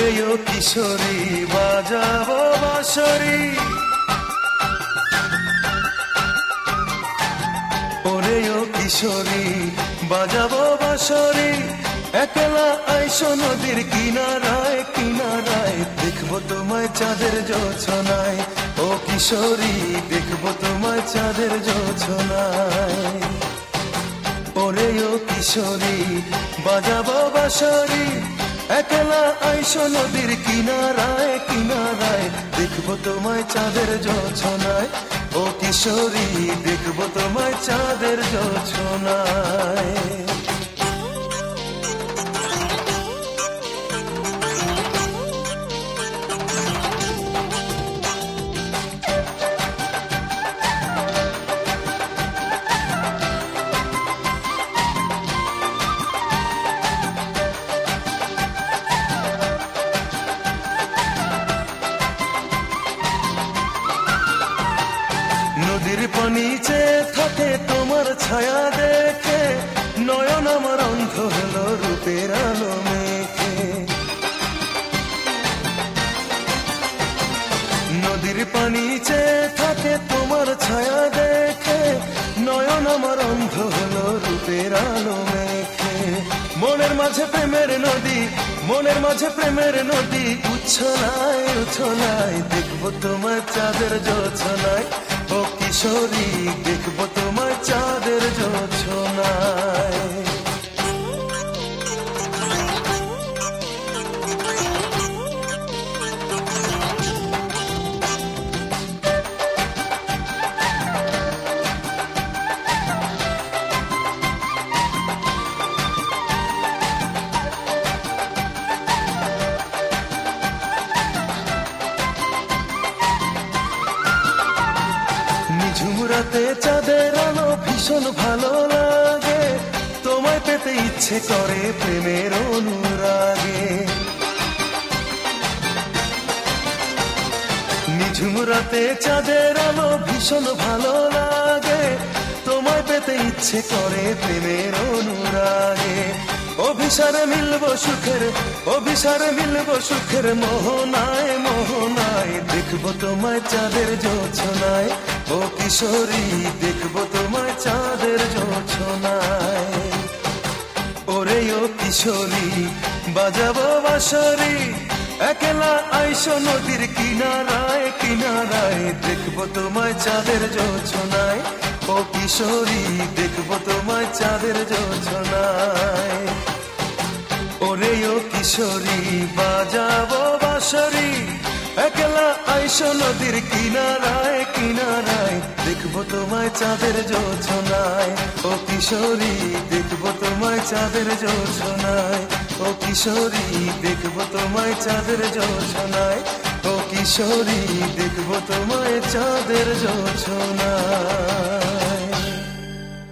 ওরে ও কিশোরী বাজাবো বাঁশরি, ওরে ও কিশোরী বাজাবো বাঁশরি, একলা আইসো নদীর কিনারায় কিনারায়, দেখবো তোমায় চাঁদের জোছনায়। ও কিশোরী দেখবো তোমায় চাঁদের জোছনায়। ওরে ও কিশোরী বাজাবো বাঁশরি, একলা আইসো নদীর কিনারায় কিনারায়, দেখবো তোমায় চাঁদের জোছনায়। ও কিশোরী দেখবো তোমায় চাঁদের জোছনায়। নদীর পানি চেয়ে থাকে তোমার ছায়া দেখে, নয়ন আমার অন্ধ হলো রূপের আলো মেখে। নদীর পানি চেয়ে থাকে তোমার ছায়া দেখে, নয়ন আমার অন্ধ হলো রূপের আলো মেখে। মনের মাঝে প্রেমের নদী, মনের মাঝে প্রেমের নদী উচ্ছলায় উচ্ছলায়, দেখবো তোমার চাঁদের জোছনায়। ও কিশোরী দেখবো তোমার চাঁদের জোছনায়। ঝুমরাতে চাঁদের আলো ভীষণ ভালো লাগে, তোমায় পেতে ইচ্ছে করে প্রেমের অনুরাগে। নিঝুমরাতে চাঁদের আলো ভীষণ ভালো লাগে, তোমায় পেতে ইচ্ছে করে প্রেমের অনুরাগে। অভিসারে মিলবো সুখের, অভিসারে মিলবো সুখের মোহনায় মোহনায়, দেখবো তোমায় চাঁদের জোছনায়। ও কিশোরী দেখবো তোমায় চাঁদের জোছনায়। ওরে ও কিশোরী বাজাবো বাঁশরি, একলা আইসো নদীর কিনারায় কিনারায়, দেখবো তোমায় চাঁদের জোছনায়। ও কিশোরী দেখবো তোমায় চাঁদের জোছনায়। ওরে ও কিশোরী বাজাবো বাঁশরি, একলা আইসো নদীর কিনারায় কিনারায়, দেখবো তোমায় চাঁদের জোছনায়। ও কিশোরী দেখবো তোমায় চাঁদের জোছনায়। ও কিশোরী দেখবো তোমায় চাঁদের জোছনায়। ও কিশোরী দেখবো তোমায় চাঁদের জোছনায়।